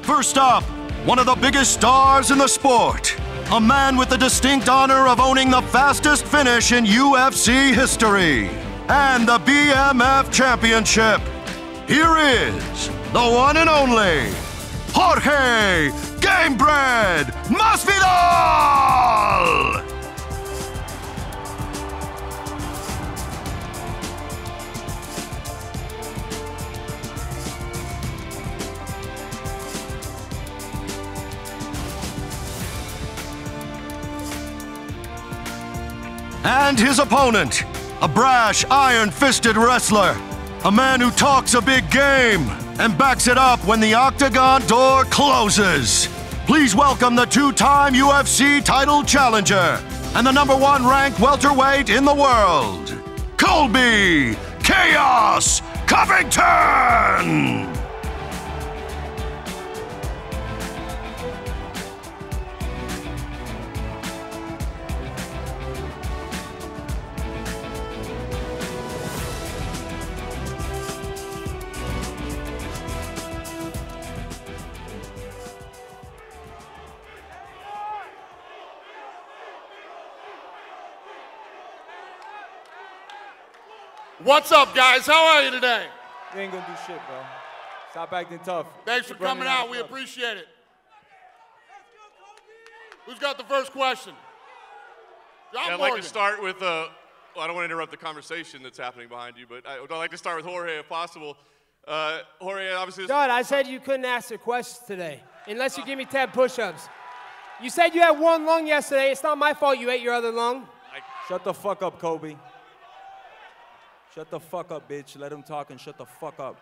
First up, one of the biggest stars in the sport. A man with the distinct honor of owning the fastest finish in UFC history. And the BMF Championship. Here is the one and only Jorge Gamebred Masvidal! And his opponent, a brash, iron-fisted wrestler, a man who talks a big game and backs it up when the octagon door closes. Please welcome the two-time UFC title challenger and the #1 ranked welterweight in the world, Colby Chaos Covington! What's up, guys? How are you today? You ain't gonna do shit, bro. Stop acting tough. Thanks for coming out. We appreciate it. Who's got the first question? I'd like to start with, well, I don't want to interrupt the conversation that's happening behind you, but I'd like to start with Jorge if possible. Jorge, obviously... John, I said you couldn't ask the questions today, unless you give me 10 push-ups. You said you had one lung yesterday. It's not my fault you ate your other lung. Shut the fuck up, Colby. Shut the fuck up, bitch. Let him talk and shut the fuck up.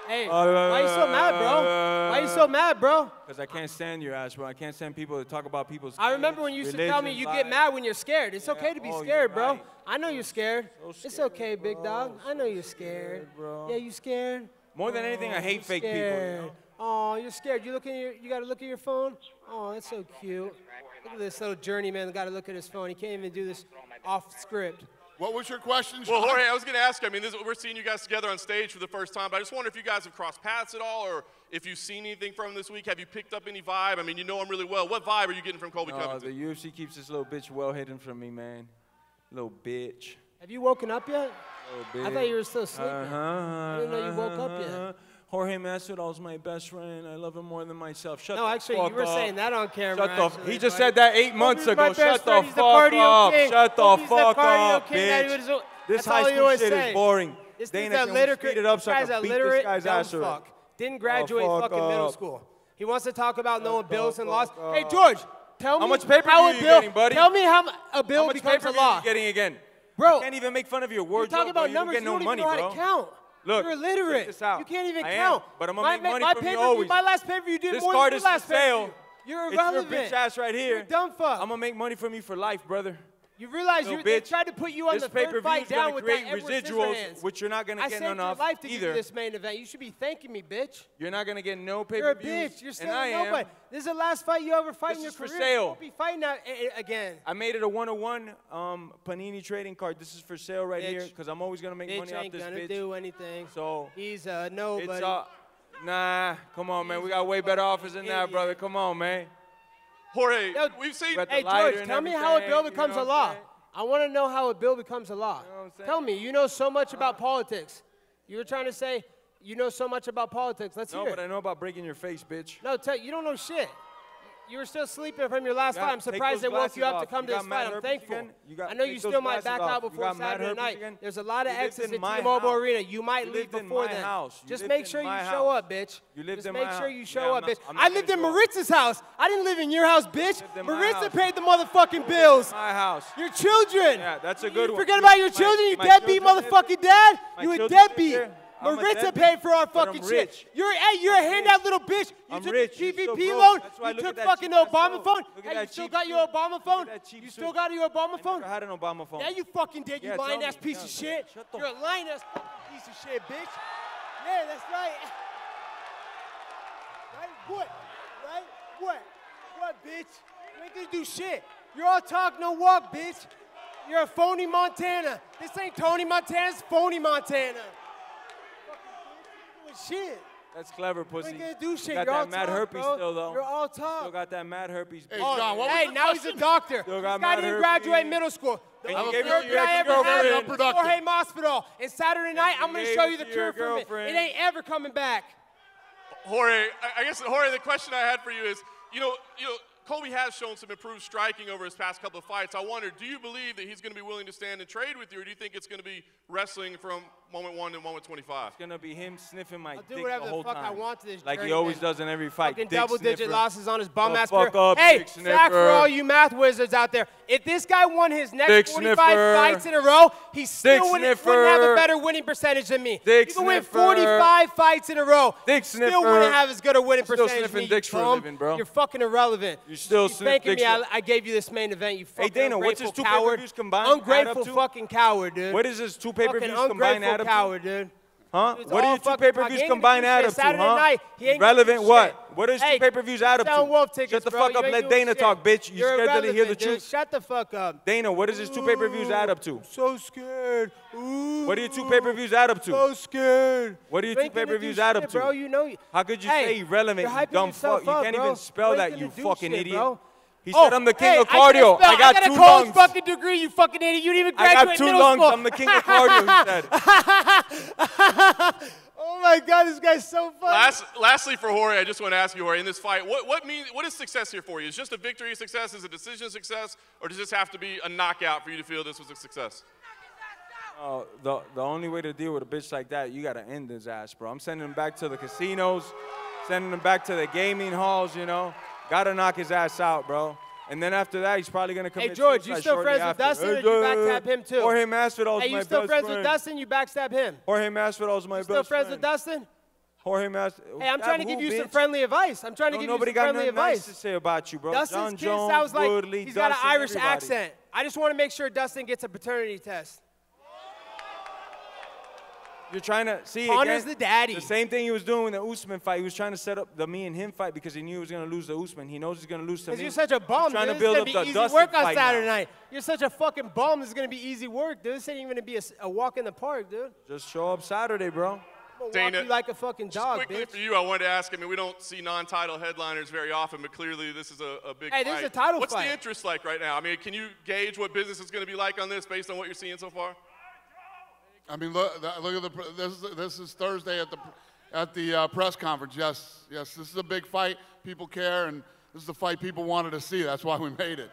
Hey, why you so mad, bro? Why you so mad, bro? Because I can't stand your ass, bro. I can't stand people that talk about people's I remember when you used to tell me you get mad when you're scared. It's okay to be scared, bro. Right. I know you're scared. It's okay, big dog. I know you're scared. Bro. Yeah, you scared? More than anything, I hate fake people. You know? Oh, you're scared. You got to look at your phone? Oh, that's so cute. Look at this little journeyman got to look at his phone. He can't even do this off script. What was your question, Well, Jorge, I was going to ask you, I mean, we're seeing you guys together on stage for the first time, but I just wonder if you guys have crossed paths at all, or if you've seen anything from him this week. Have you picked up any vibe? I mean, you know him really well. What vibe are you getting from Colby Covington? The UFC keeps this little bitch well hidden from me, man. Little bitch. Have you woken up yet? Little bitch. I thought you were still sleeping. I didn't know you woke up yet. Jorge Masvidal's my best friend. I love him more than myself. Shut the No, actually, fuck you were up. saying that on camera. He just said that 8 months ago. Shut the He's fuck up. king. Shut the He's fuck cardio up, king. bitch. This That's all high he school always shit say. is boring. This Dana dude's can literate, speed it up so I guy's can a beat this literate guy's dumb ass. fuck. Didn't graduate fuck fucking middle up. school. He wants to talk about knowing the bills and fuck laws. Hey, up. George, tell me How much pay-per-view how are a you bill, getting, buddy? Tell me how a bill How much becomes a pay-per-view law. are you getting again? Bro, you can't even make fun of your you're wardrobe, talking about bro. numbers. You don't get no money, even know how bro. to count. Look, you're illiterate. check this out. You can't even I count. am, but I'm gonna make money from you pay-per-view, always. My last pay-per-view did This more card than is your for last sale. pay-per-view. You're It's irrelevant. your bitch ass right here. You're a dumb fuck. I'm gonna make money from you for life, brother. You realize they tried to put you on the third fight down with that Edward residuals, Scissorhands. which you're not gonna get none of I saved your life to either. give you this main event. You should be thanking me, bitch. You're not gonna get no You're a pay-per-views. bitch. You're still and I a nobody. am. This is the last fight you ever fight in your This is for career. sale. You won't be fighting that again. I made it a 101 Panini trading card. This is for sale right here because I'm always gonna make money off this Bitch ain't gonna bitch. do anything. So he's a nobody. Nah, come on, man. We got way better offers than that, brother. Come on, man. Jorge, we've seen... Hey, George, tell me how a bill becomes a law. I want to know how a bill becomes a law. You know what I'm saying? Tell me. You know so much about politics. You were trying to say you know so much about politics. Let's hear it. No, but I know about breaking your face, bitch. No, you don't know shit. You were still sleeping from your last fight. I'm take surprised they those woke you up glasses to come off. to You this got mad fight. I'm herpes thankful. again? I know you still might back out before Saturday night. again? There's a lot of You lived exits in at my T-Mobile house. Arena. You might You leave lived in before my then. house. You Just lived make in sure you my show house. up, bitch. You lived Just in make my sure house. you show Yeah, up, bitch. I'm I not lived in gonna show up. Maritza's house. I didn't live in your house, bitch. lived in my Maritza house. paid the motherfucking bills. My house. Your children. Yeah, that's a good You one. forget about your children, you my deadbeat children live motherfucking dad. My You a children live deadbeat. there. I'm a Maritza deadbeat, paid for our but I'm fucking rich. shit. You're a handout little bitch. You I'm took rich. the You're so GVP broke. loan. That's why I You look took at that fucking cheap ass Obama phone. phone. Look at Hey, that you still cheap got your suit. Obama Look phone? at that cheap You still suit. got your Obama phone? I had an Obama phone. Yeah, you fucking did, you Yeah, lying tell ass me. piece Yeah, of shit. shut the You're a lying ass piece of shit, bitch. Yeah, that's right. Right? What? Right? What? What, bitch? You ain't gonna do shit. You're all talk, no walk, bitch. You're a phony Montana. This ain't Tony Montana, it's phony Montana. Fucking bitch, you doing shit. That's clever, pussy. You ain't gonna do shit. Got You're all that mad talk, herpes bro. still, though. You're all talk. Still got that mad herpes. Hey, John, what was Hey, the now he's a question? doctor. Still This got guy mad didn't herpes. graduate middle school. The And only you gave cure it to your I ever ex-girlfriend. had was Unproductive. Jorge Masvidal. And Saturday night, I'm gonna gave show it you the to cure your from it. girlfriend. It ain't ever coming back. Jorge, I guess, Jorge, the question I had for you is, you know, Colby has shown some improved striking over his past couple of fights. I wonder, do you believe that he's going to be willing to stand and trade with you, or do you think it's going to be wrestling from moment 1 to moment 25? It's gonna be him sniffing my I'll do dick whatever the the whole fuck time. I want to this Like he journeyman. always does in every fight. Fucking Dick double-digit sniffer. losses on his bum The ass fuck career. up, Hey, dick fact for sniffer. all you math wizards out there. If this guy won his next Dick 45 sniffer. fights in a row, he still Dick wouldn't have sniffer. a better winning percentage than me. Dick you can win sniffer. 45 fights in a row. Dick Still sniffer. wouldn't have as good a winning I'm still percentage as me, sniffing dicks you for a bum. living, bro. You're fucking irrelevant. You still You sniff thanking dicks me. for- I gave you this main event, you fucking Dana, what's his ungrateful 2 coward. pay-per-views combined add up Ungrateful to? fucking coward, dude. What is his 2 pay-per-views Fucking combined add ungrateful up coward, to? dude. Huh? It's What are all your 2 fucking pay-per-views talk. He ain't gonna combined do add shit. up to, Saturday huh? night, he ain't gonna Relevant do what? shit. What is 2 Hey, pay-per-views add up selling wolf to? tickets, Shut the bro. fuck You up. ain't Let doing Dana shit. talk, bitch. You You're scared to hear the irrelevant, dude. truth? Shut the fuck up. Dana, what does his 2 pay-per-views add up to? So scared. Ooh. What are your 2 pay-per-views add up to? So scared. What are your You 2 ain't gonna do pay-per-views shit, add up to? Bro, you know. How could you Hey, say irrelevant, you're you hyping dumb yourself fuck? You up, can't bro. even spell You ain't that, you gonna do fucking shit, idiot. bro. He said I'm the king hey, of cardio. I got 2 got a lungs. college fucking degree, you fucking idiot. You didn't even I graduate got 2 middle lungs. school. I'm the king of cardio, he said. Oh my God, this guy's so funny. Lastly, for Jorge, I just want to ask you, Jorge, in this fight, what is success here for you? Is just a victory a success? Is a decision a success? Or does this have to be a knockout for you to feel this was a success? The only way to deal with a bitch like that, you gotta end his ass, bro. I'm sending him back to the casinos, sending him back to the gaming halls, you know. Gotta knock his ass out, bro. And then after that, he's probably gonna commit Hey, George, you suicide still shortly friends with after. Dustin, or did you backstab him too? Jorge Masvidal's Hey, my you still best friends friend. with Dustin? You backstab him. Jorge Masvidal's my Still best friends friend. with Dustin? Jorge Masvidal. Hey, I'm trying to give you some friendly advice. I'm trying to give you Nobody some got friendly nothing nice to advice. say about you, bro. Dustin's John kid Jones, sounds like Woodley, he's got an Dustin, Irish everybody. accent. I just want to make sure Dustin gets a paternity test. You're trying to see Connor's again, the daddy. The same thing he was doing in the Usman fight. He was trying to set up the me and him fight because he knew he was going to lose the Usman. He knows he's going to lose to me. Because you're such a bum, He's trying dude. to This is build going up to the be easy Dustin work on fight Saturday now. night. You're such a fucking bum. This is going to be easy work, dude. This ain't even going to be a walk in the park, dude. Just show up Saturday, bro. I'm going to Dana, walk you like a fucking dog, Quickly bitch. for you, I wanted to ask, I mean, we don't see non-title headliners very often, but clearly this is a big Hey, fight. this is a title What's fight. the interest like right now? I mean, can you gauge what business is going to be like on this based on what you're seeing so far? I mean, look at this is Thursday at the press conference. Yes, this is a big fight. People care, and this is the fight people wanted to see. That's why we made it.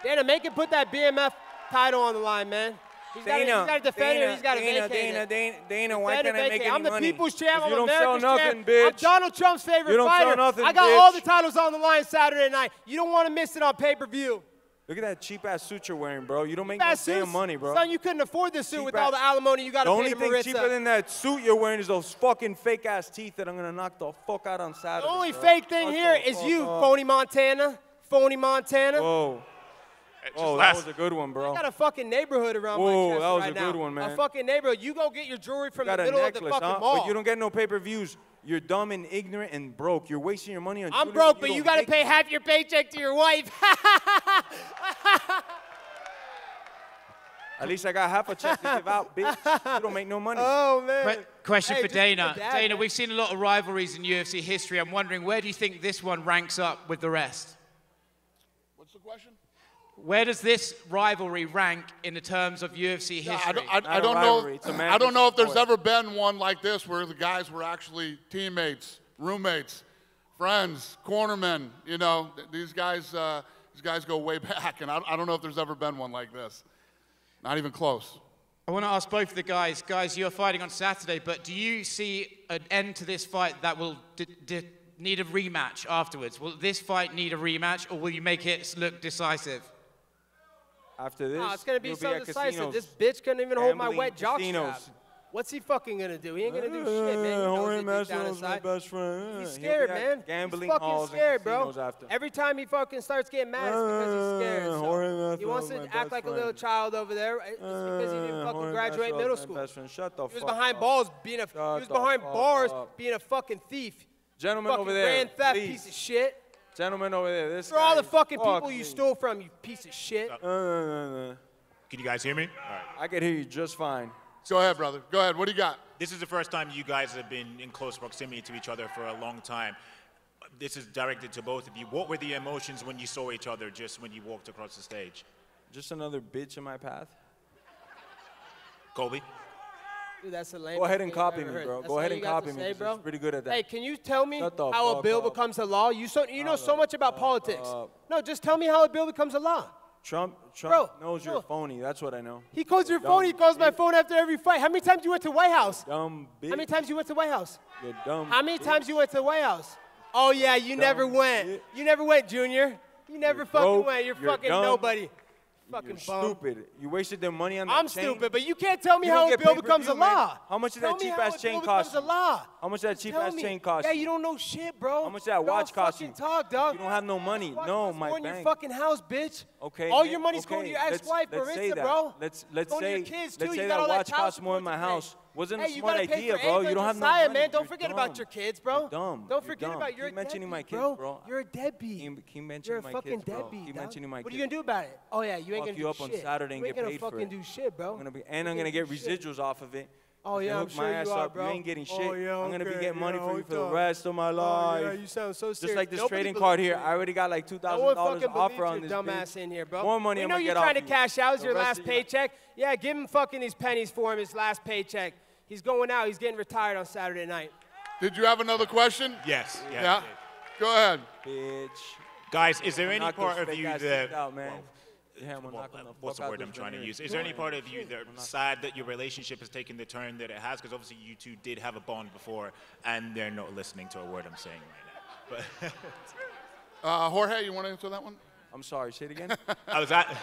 Dana, make him put that BMF title on the line, man. He's got to defend it. He's got to vacate it. Dana, why can't I make any I'm the money? people's champ. I'm You don't sell America's nothing, champ. bitch. I'm Donald Trump's favorite You don't fighter. sell nothing, I got bitch. all the titles on the line Saturday night. You don't want to miss it on pay-per-view. Look at that cheap-ass suit you're wearing, bro. You don't make no damn money, bro. Son, you couldn't afford this suit with Cheap-ass- all the alimony you got The to pay only to thing Maritza. cheaper than that suit you're wearing is those fucking fake-ass teeth that I'm going to knock the fuck out on Saturday, The only bro. fake thing Shut here the is fuck you, up. phony Montana. Phony Montana. Whoa. Just Oh, that last- was a good one, bro. I got a fucking neighborhood around my Whoa, chest that was right a now. good one, man. A fucking neighborhood. You go get your jewelry from You got the a middle necklace, of the fucking huh? mall. But you don't get no pay-per-views. You're dumb and ignorant and broke. You're wasting your money on I'm jewelry broke, that but you don't got to make. pay half your paycheck to your wife. At least I got half a check to give out, bitch. You don't make no money. Oh, man. Question Hey, for just be Dana. a dad, Dana, man. we've seen a lot of rivalries in UFC history. I'm wondering, where do you think this one ranks up with the rest? What's the question? Where does this rivalry rank in the terms of UFC history? I Not a don't rivalry, it's a know. man I don't know if there's versus boy. ever been one like this where the guys were actually teammates, roommates, friends, cornermen. You know, these guys go way back, and I don't know if there's ever been one like this. Not even close. I want to ask both of the guys. Guys, you're fighting on Saturday, but do you see an end to this fight that will need a rematch afterwards? Will this fight need a rematch, or will you make it look decisive? After this, Nah, it's going to be you'll so at decisive. casinos. This bitch couldn't even hold my Gambling wet jockstrap. casinos. What's he fucking going to do? He ain't going to do shit, man. He knows Jorge it deep down Masvidal's my inside. best friend. He's He'll scared, be at man. Gambling He's fucking halls and scared, bro. casinos after. Every time he fucking starts getting mad, it's because he's scared. Jorge So he wants Masvidal's to my act like best a little friend. child over there. It's because he didn't fucking Jorge graduate Masvidal's middle my school. best friend. Shut the He was fuck behind up. balls being a. Shut He was the behind fuck bars up. being a fucking thief. Gentlemen Fucking over there, grand theft please. piece of shit. Gentlemen over there, this For all guy the fucking is people you stole from, you piece of shit. Can you guys hear me? All right. I can hear you just fine. Go ahead, brother. Go ahead. What do you got? This is the first time you guys have been in close proximity to each other for a long time. This is directed to both of you. What were the emotions when you saw each other just when you walked across the stage? Just another bitch in my path. Colby? Dude, that's the lame. Go ahead and copy me, bro. Go ahead and copy me. Say, bro? Pretty good at that. Hey, can you tell me Shut the how a fuck bill up. becomes a law? You know so much about politics. No, just tell me how a bill becomes a law. Trump Bro, knows you're phony. That's what I know. He calls your phone. He calls my phone after every fight. How many times you went to White House? Dumb bitch. How many times you went to White House? You're dumb. How many bitch. times you went to the White House? Oh, yeah, you never went. bitch. You never went, Junior. You never You're fucking broke. went. You're You're fucking dumb. nobody. Fucking You're bum. stupid. You wasted their money on that I'm chain. stupid, but you can't tell me You don't how a get bill becomes a pay-per-view, man. law. How much did Tell that me cheap how ass a chain bill cost becomes you? a law. How much did that cheap Tell ass me. chain cost Yeah, you? you don't know shit, bro. How much did that You're all watch cost fucking you? talk, dog. You don't have no money. No, Watch my more in your bank. fucking house, bitch. Okay. All man, your money's okay. going to your ex-wife, let's say Marissa, that. bro. Let's Going to say your kids, too. let's You say got all that that watch child costs more in support my to pay. house. Wasn't Hey, a you smart gotta pay idea, for bro. Ava You don't and have no Josiah, money. man. Don't You're forget dumb. about your kids, bro. You're dumb. Don't forget You're about dumb. your Keep mentioning my kids, bro. bro. You're a deadbeat. Keep mentioning You're a my fucking kids, bro. deadbeat, Keep dog. mentioning my What are kids. you gonna do about it? Oh yeah, you ain't Fuck gonna you do up on shit. Saturday and You ain't get gonna paid for fucking it. do shit, bro. I'm gonna get residuals off of it. Oh If yeah, you I'm hook sure my ass you are, up, bro. you ain't getting shit. Oh yeah, I'm gonna be okay, getting money yeah, for you for the hold on. rest of my Oh, life. yeah, you sound so serious. Just like this Nobody trading card believes here, you. I already got like No $2,000 one fucking offer believes on your this dumb bitch. ass in here, bro. More money We I'm know gonna you're get trying off to you. cash out. It's The your rest last of you- paycheck. Yeah, give him fucking these pennies for him. His last paycheck. He's going out. He's getting retired on Saturday night. Did you have another question? Yes. Yeah. Go ahead. Bitch. Guys, is there any Knock part those of fake you ass that... teeth out, man. well, Yeah, I'm gonna knock them what's the fuck word out I'm those trying to veneers. use? Is there any part of you that's sad that your relationship has taken the turn that it has? Because obviously you two did have a bond before, and they're not listening to a word I'm saying right now. But Jorge, you want to answer that one? I'm sorry, say it again. I was asking.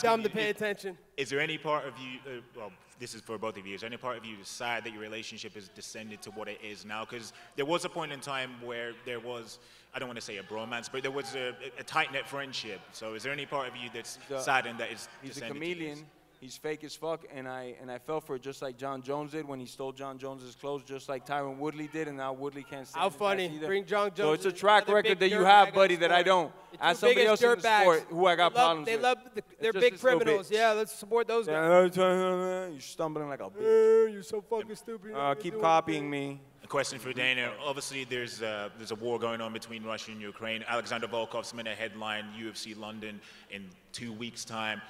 Dumb to you, pay attention. Is there any part of you? Well, this is for both of you. Is there any part of you sad that your relationship has descended to what it is now? Because there was a point in time where there was, I don't want to say a bromance, but there was a tight-knit friendship. So is there any part of you that's saddened that is He's a descended to chameleon. this? He's fake as fuck, and I fell for it just like John Jones did when he stole John Jones's clothes, just like Tyron Woodley did, and now Woodley can't stand How his ass funny. either. Bring John So Jones. it's a track another record big that you dirtbag have, of buddy, the that I sport. don't. The As two somebody biggest else in the dirtbags. sport who I got They love- problems They with. love. They're just big this little criminals. bitch. Yeah, let's support those guys. You're stumbling like a bitch. You're so fucking stupid. You know what Keep you're copying me. A question for Dana. Obviously, there's a war going on between Russia and Ukraine. Alexander Volkov's meant to headline UFC London in 2 weeks' time.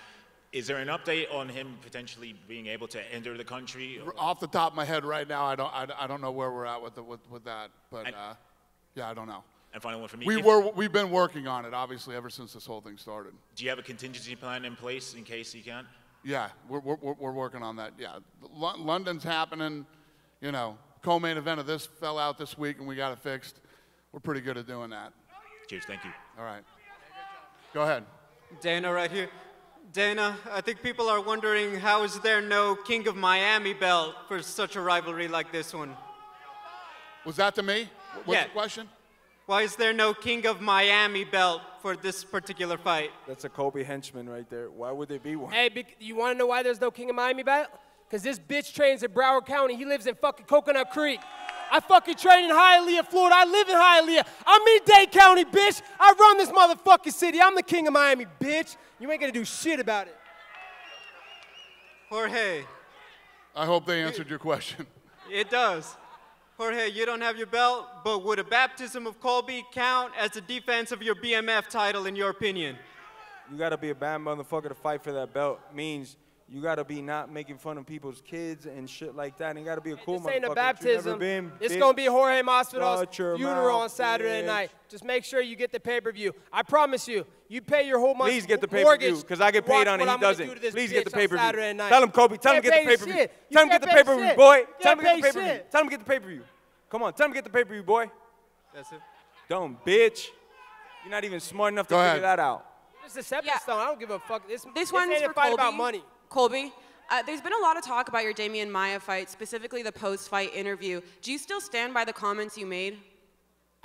Is there an update on him potentially being able to enter the country? Off the top of my head right now, I don't know where we're at with that, but yeah, I don't know. And final one for me. We've been working on it, obviously, ever since this whole thing started. Do you have a contingency plan in place in case he can't? Yeah, we're working on that. Yeah, London's happening. You know, co-main event of this fell out this week, and we got it fixed. We're pretty good at doing that. Cheers, thank you. All right. Go ahead. Dana right here. Dana, I think people are wondering how is there no King of Miami belt for such a rivalry like this one? Was that to me? What's Yeah. the question? Why is there no King of Miami belt for this particular fight? That's a Kobe henchman right there. Why would there be one? Hey, you want to know why there's no King of Miami belt? Because this bitch trains in Broward County. He lives in fucking Coconut Creek. I fucking train in Hialeah, Florida. I live in Hialeah. I'm in Dade County, bitch. I run this motherfucking city. I'm the King of Miami, bitch. You ain't gonna do shit about it. Jorge, I hope they answered your question. it does. Jorge, you don't have your belt, but would a baptism of Colby count as a defense of your BMF title in your opinion? You gotta be a bad motherfucker to fight for that belt. Means you gotta be not making fun of people's kids and shit like that. And you gotta be a cool This motherfucker. ain't a that you baptism. never been, It's bitch. gonna be Jorge Masvidal's Shut your funeral mouth, on Saturday bitch. night. Just make sure you get the pay-per-view. I promise you, you pay your whole month. Please get the mortgage pay-per-view, because I get to watch paid on it. what He I'm gonna doesn't. do to this Please get the bitch on Saturday pay-per-view. night. Tell him, Kobe. Tell him You get the can't pay pay-per-view. shit. You Tell him get can't the pay pay-per-view, shit. boy. You Tell him can't get the pay pay-per-view. shit. Tell him get the pay-per-view. Come on, tell him get the pay-per-view, boy. That's it. Dumb bitch. You're not even smart enough to Go figure ahead. that out. It's a stepping Yeah. stone. I don't give a fuck. This one's ain't a for fight Colby. about money. Colby, there's been a lot of talk about your Damian Maia fight, specifically the post-fight interview. Do you still stand by the comments you made?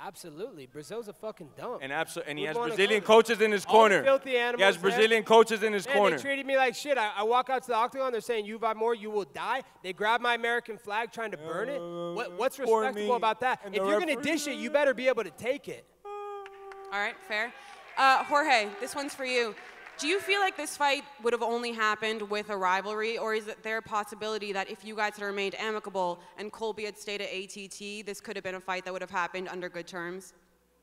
Absolutely. Brazil's a fucking dump. And he Who'd has wanna Brazilian go coaches in his All the corner. filthy He has animals there. Brazilian coaches in his Man, corner. they treated me like shit. I walk out to the octagon, they're saying, you vibe more, you will die. They grab my American flag trying to burn it. What's for respectable me about that? and If the you're going to referee. dish it, you better be able to take it. All right, fair. Jorge, this one's for you. Do you feel like this fight would have only happened with a rivalry, or is there a possibility that if you guys had remained amicable and Colby had stayed at ATT, this could have been a fight that would have happened under good terms?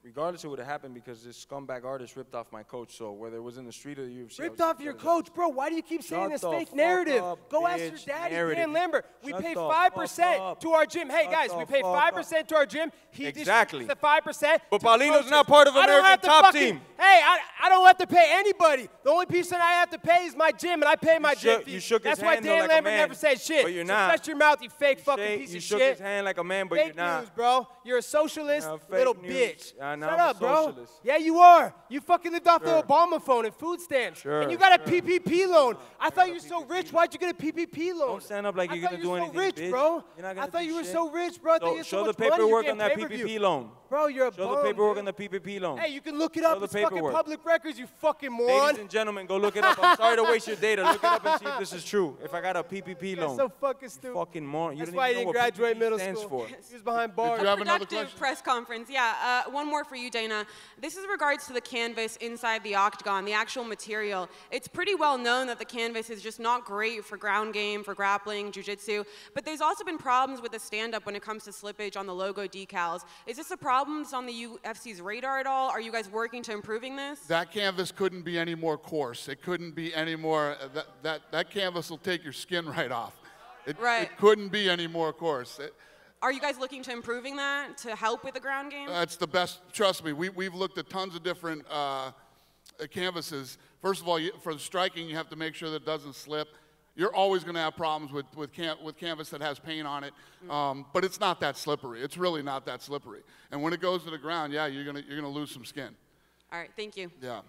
Regardless, it would have happened because this scumbag artist ripped off my coach. So whether it was in the street or the UFC, ripped off your coach, bro. Why do you keep saying this fake narrative? Go ask your daddy, Dan Lambert. We pay 5% to our gym. Hey guys, we pay 5% to our gym. He exactly the 5%. But Paulino's not part of American top team. Hey, I don't have to pay anybody. The only piece that I have to pay is my gym, and I pay my gym fee. You shook his That's why hand Dan like Lambert a man, never said shit. but you're So not. shut your mouth, you fake fucking piece You of shook shit. his hand like a man, but Fake you're not. news, bro. You're a socialist little bitch. I'm Shut a up, bro. socialist. Yeah, you are. You fucking lived off the Obama phone and food stamps. And you got a PPP loan. I thought you were so rich. Why'd you get a PPP loan? Don't stand up like you're gonna do anything, rich, bitch. bro. You're not gonna I thought do you were shit. so rich, bro. I thought you had so Show the much money, paperwork you on that can't pay-per-view. PPP loan. Bro, you're a Show bum, the paperwork dude. on the PPP loan. Hey, you can look it up. Show the It's fucking paperwork. public records, you fucking moron. Ladies and gentlemen, go look it up. I'm sorry to waste your data. Look it up and see if this is true. If I got a PPP You're loan. so fucking stupid. Fucking moron. You That's don't why he even know didn't what graduate PPP middle stands school. for. He was behind bars. Did you have another Productive question? press conference. Yeah, one more for you, Dana. This is regards to the canvas inside the octagon, the actual material. It's pretty well known that the canvas is just not great for ground game, for grappling, jiu-jitsu, but there's also been problems with the stand-up when it comes to slippage on the logo decals. Is this a problem that's on the UFC's radar at all? Are you guys working to improving this? That canvas couldn't be any more coarse. It couldn't be any more, that canvas will take your skin right off. It couldn't be any more coarse. Are you guys looking to improving that to help with the ground game? It's the best, trust me. We've looked at tons of different canvases. First of all, for the striking, you have to make sure that it doesn't slip. You're always going to have problems with canvas that has paint on it, but it's not that slippery. It's really not that slippery. And when it goes to the ground, yeah, you're gonna lose some skin. All right, thank you. Yeah.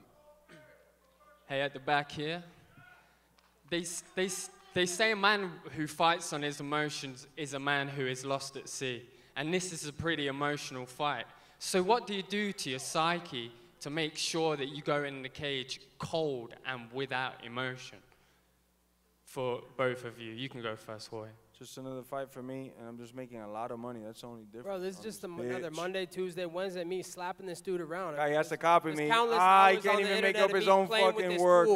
Hey, at the back here, they say a man who fights on his emotions is a man who is lost at sea. And this is a pretty emotional fight. So what do you do to your psyche to make sure that you go in the cage cold and without emotion? For both of you. You can go first, Jorge. Just another fight for me, and I'm just making a lot of money. That's the only difference. Bro, this is just another Monday, Tuesday, Wednesday, me slapping this dude around. Guy has to copy me. He He can't can't even make up his own fucking work.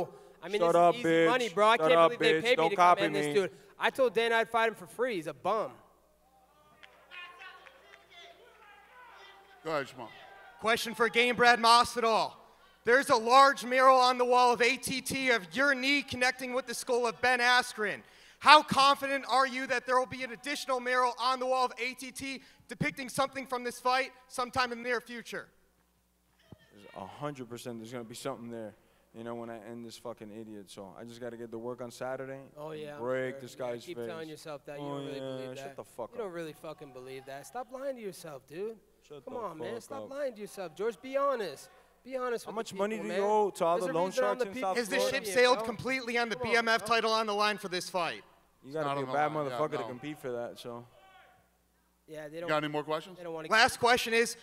I mean, Shut this up, is easy bitch. money, bro. I Shut can't up, believe they bitch. paid me Don't to come copy in this me. dude. I told Dana I'd fight him for free. He's a bum. Go ahead, Shimon. Question for Game Brad Masvidal. There's a large mural on the wall of ATT of your knee connecting with the skull of Ben Askren. How confident are you that there will be an additional mural on the wall of ATT depicting something from this fight sometime in the near future? There's 100% there's going to be something there, you know, when I end this fucking idiot. So I just got to get to work on Saturday. Oh, yeah. Break this guy's face. Keep telling yourself that. You Oh, don't really yeah, believe that. shut the fuck You don't up. really fucking believe that. Stop lying to yourself, dude. Come on, man. fuck Stop up. lying to yourself. George, be honest. Be honest How with much the people, money do man. you owe to all There's the a loan reason I'm sharks the in people South Is the Florida? ship Yeah, sailed bro. completely on the Come on, BMF bro. title on the line for this fight? You got to not be a on the bad line. Yeah, motherfucker to no. compete for that, so. Yeah, they You don't. got any more questions? They don't want to. Last question is,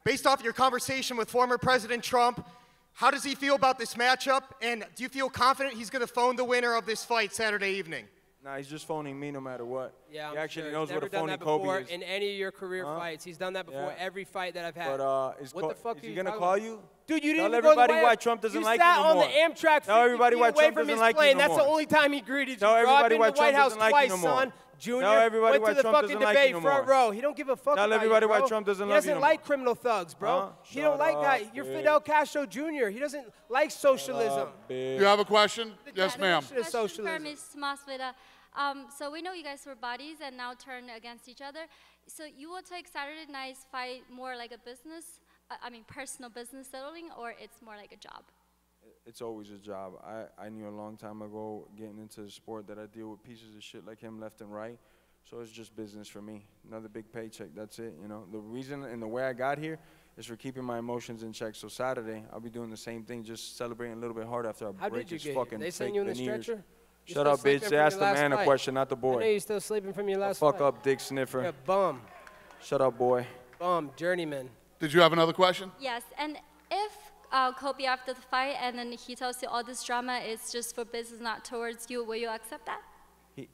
based off your conversation with former President Trump, how does he feel about this matchup? And do you feel confident he's going to phone the winner of this fight Saturday evening? Nah, he's just phoning me no matter what. Yeah, he I'm actually sure. knows He's what never a done phony that before Kobe is. in any of your career fights. He's done that before Yeah. every fight that I've had. But what the fuck is are he you gonna talking call about? you? Dude, you didn't Tell even go to the everybody White why House. Trump doesn't you like you sat no on more. the Amtrak 50 Tell everybody feet why away Trump from doesn't his like you plane. no That's the more. only time he greeted Tell you. everybody I've been why to the White Trump House doesn't like you twice, no more. son. Junior Tell everybody went why to the Trump fucking doesn't like you debate, no front more. row. He don't give a fuck Tell about everybody you, why bro. Trump doesn't He love you doesn't no like more. criminal thugs, bro. Huh? He don't Shut like up, that. You're bitch. Fidel Castro Jr. He doesn't like socialism. You have a question? Yes, ma'am. Definition of Question for socialism. Ms. Masvidal. So we know you guys were buddies and now turn against each other. So you will take Saturday night's fight more like a business, personal business settling, or it's more like a job? It's always a job. I knew a long time ago getting into the sport that I deal with pieces of shit like him left and right. So it's just business for me. Another big paycheck, that's it, you know. The reason and the way I got here is for keeping my emotions in check. So Saturday, I'll be doing the same thing, just celebrating a little bit harder after I How break did you his get fucking here? They sent fake you in the veneers. stretcher? You're Shut still up, sleeping bitch. from They your asked the last man a fight. question, not the I know boy. you're still sleeping from your last Fuck fight. up, dick sniffer. You're a bum. Shut up, boy. Bum, journeyman. Did you have another question? Yes, and if Colby after the fight and then he tells you all this drama is just for business, not towards you, will you accept that?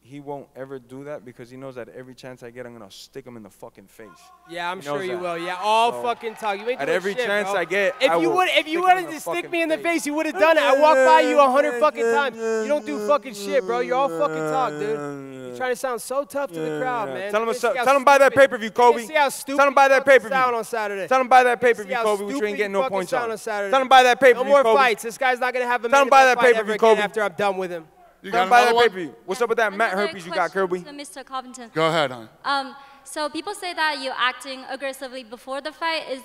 he won't ever do that because he knows that every chance I get, I'm going to stick him in the fucking face. Yeah, I'm He sure knows you that. will. Yeah, all So, fucking talk. You ain't at doing every shit, chance bro. I get, if I you will would, if stick you him wanted in the to stick fucking me in the face. face, you would have done it. I walked by you 100 fucking times. You don't do fucking shit, bro. You're all fucking talk, dude. You're trying to sound so tough to the crowd, man. Tell him, You see how tell him buy that stupid- pay-per-view, Colby. You see how stupid Tell him buy that you fucking pay-per-view. sound on Saturday. Tell him buy that You pay-per-view, see how Colby, which you stupid ain't getting no fucking points sound on. Saturday. Tell him buy that pay-per-view, No more Colby. fights. This guy's not gonna have a Tell him buy that fight pay-per-view, ever again Colby. after I'm done with him. You Tell got him buy that another one? pay-per-view. What's up with that Matt herpes you got, Kirby? To Mr. Covington. Go ahead, hon. So people say that you acting aggressively before the fight is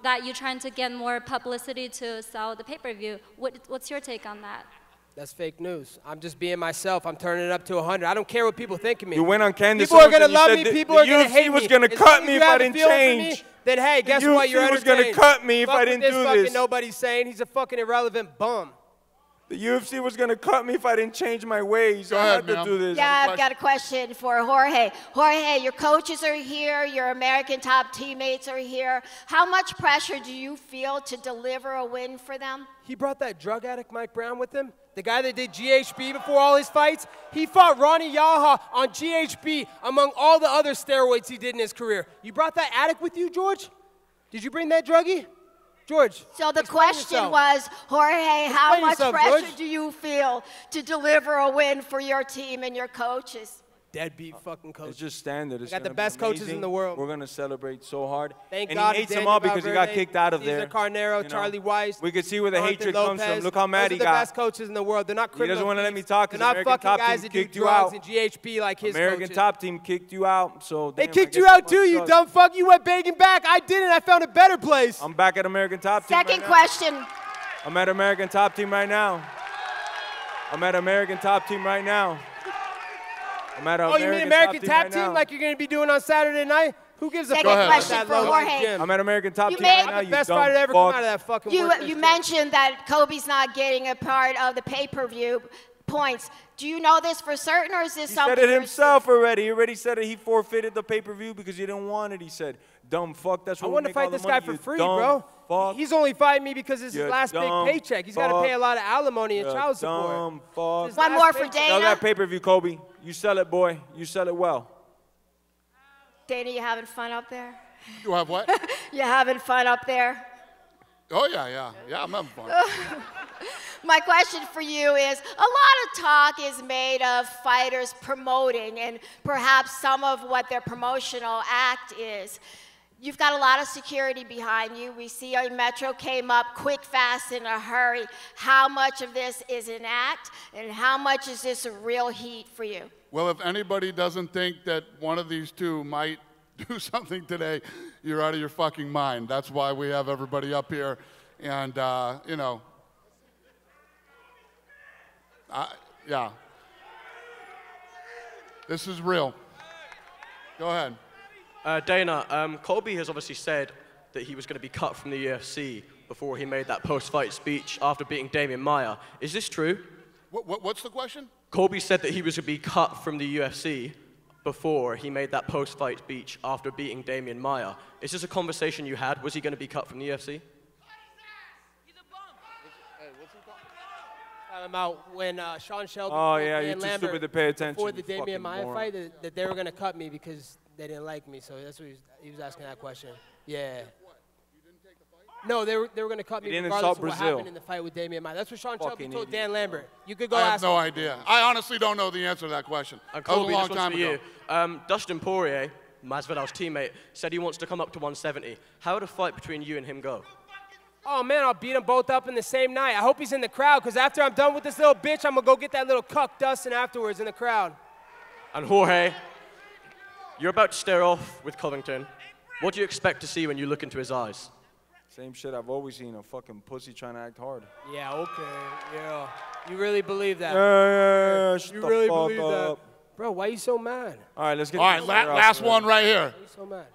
that you're trying to get more publicity to sell the pay-per-view. What's your take on that? That's fake news. I'm just being myself. I'm turning it up to 100. I don't care what people think of me. You went on Candace People are Owens gonna and you love said me. the- People the are gonna UFC hate was me. gonna As cut long as me you if I have a didn't feeling for me, change. then hey, guess The what? You're UFC was gonna entertained. cut me if Fuck I what didn't this do fucking this. Nobody's saying he's a fucking irrelevant bum. The UFC was gonna cut me if I didn't change my ways. Go I ahead, had to ma'am. do this. Yeah, I've got a question for Jorge. Jorge, your coaches are here, your American top teammates are here. How much pressure do you feel to deliver a win for them? He brought that drug addict Mike Brown with him. The guy that did GHB before all his fights. He fought Ronnie Yaha on GHB among all the other steroids he did in his career. You brought that addict with you, George? Did you bring that druggie? George. So the explain question yourself. was, Jorge, how Explain much yourself, pressure George. do you feel to deliver a win for your team and your coaches? Deadbeat fucking coach. It's just standard. It's got the gonna be best coaches amazing. in the world. We're gonna celebrate so hard. Thank and God he hates them Daniel all because he got Valverde, kicked out of Cesar there. Carnero, You know? Charlie Weiss. We could see where the Jonathan hatred comes Lopez. from. Look how mad Those he are the got. best coaches in the world. They're not He criminals. doesn't want to let me talk They're because not American fucking Top guys Team that do kicked you drugs out. and GHB like his American coaches. Top Team kicked you out. So They damn, I kicked guess you out it too, must you suck. dumb fuck. You went begging back. I didn't. I found a better place. I'm back at American Top Team. Second right now. question. I'm at American Top Team right now. I'm at American Top Team right now. I'm at Oh, you mean American Tap right Team now. like you're going to be doing on Saturday night? Who gives a Second fuck about question that for low Jorge. gym? I'm at American Top You Team made- right now. I'm the You best dumb fighter to ever come fuck. out of that fucking You worthless gym. mentioned that Kobe's not getting a part of the pay-per-view points. Do you know this for certain, or is this He something? said it you're himself already. He already said it. He forfeited the pay-per-view because he didn't want it. He said, dumb fuck, that's I what we want to make all fight the this guy money, for you free, dumb bro. Fuck. He's only fighting me because it's his You last big dumb paycheck. He's got to pay a fuck. lot of alimony and You child support. dumb fuck. His One last more for paycheck. Sell Dana. that pay-per-view, Kobe. You sell it, boy. You sell it well. Dana, you having fun up there? You have what? You having fun up there? Oh, yeah. Yeah, I'm having fun. My question for you is, a lot of talk is made of fighters promoting and perhaps some of what their promotional act is. You've got a lot of security behind you. We see our Metro came up quick, fast, in a hurry. How much of this is an act, and how much is this a real heat for you? Well, if anybody doesn't think that one of these two might do something today, you're out of your fucking mind. That's why we have everybody up here. And, you know, yeah. This is real. Go ahead. Dana, Colby has obviously said that he was going to be cut from the UFC before he made that post-fight speech after beating Damian Maia. Is this true? What's the question? Colby said that he was going to be cut from the UFC before he made that post-fight speech after beating Damian Maia. Is this a conversation you had? Was he going to be cut from the UFC? About when Sean Shelby Oh, told yeah, Dan you're too Lambert stupid to pay attention, before you the Damian fucking Maia moron. fight that they were going to cut me because they didn't like me. So that's what he was asking that question. Yeah. No, they were going to cut me He didn't regardless insult of what Brazil. happened in the fight with Damian Maia. That's what Sean Shelby Fucking told idiot. Dan Lambert. You could go I have ask no him. idea. I honestly don't know the answer to that question. And That was Colby, a long this one's time for ago. you. Dustin Poirier, Masvidal's teammate, said he wants to come up to 170. How would a fight between you and him go? Oh, man, I'll beat them both up in the same night. I hope he's in the crowd because after I'm done with this little bitch, I'm going to go get that little cuck Dustin afterwards in the crowd. And Jorge, you're about to stare off with Covington. What do you expect to see when you look into his eyes? Same shit I've always seen, a fucking pussy trying to act hard. Yeah, okay, yeah. You really believe that? Yeah, shut You the really fuck believe that? up. Bro, why you so mad? All right, let's get All right, this shit out last there. one right here. Why you so mad?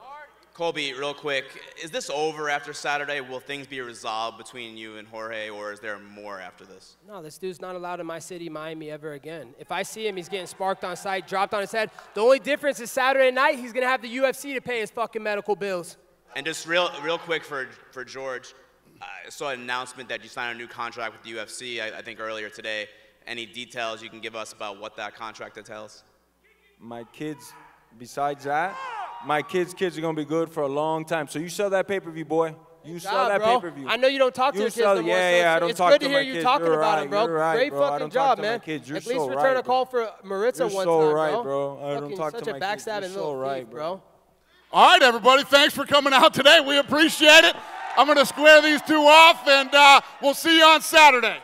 Colby, real quick, is this over after Saturday? Will things be resolved between you and Jorge, or is there more after this? No, this dude's not allowed in my city, Miami, ever again. If I see him, he's getting sparked on sight, dropped on his head. The only difference is Saturday night, he's going to have the UFC to pay his fucking medical bills. And just real quick for George, I saw an announcement that you signed a new contract with the UFC, I think earlier today. any details you can give us about what that contract entails? My kids, besides that, my kids are going to be good for a long time. So you sell that pay-per-view, boy. You sell that pay-per-view. I know you don't talk to your kids no more, I don't it's talk good to to my hear you kids. talking You're about right, them, bro. you're right, Great bro. I fucking don't job, talk to my man. kids. You're At least so return right, a call for Maritza You're one so time, right, bro. bro. I don't Fucking talk such to a my kids. backstabbing You're so little right, thief, bro. All right, everybody, thanks for coming out today. We appreciate it. I'm going to square these two off, and we'll see you on Saturday.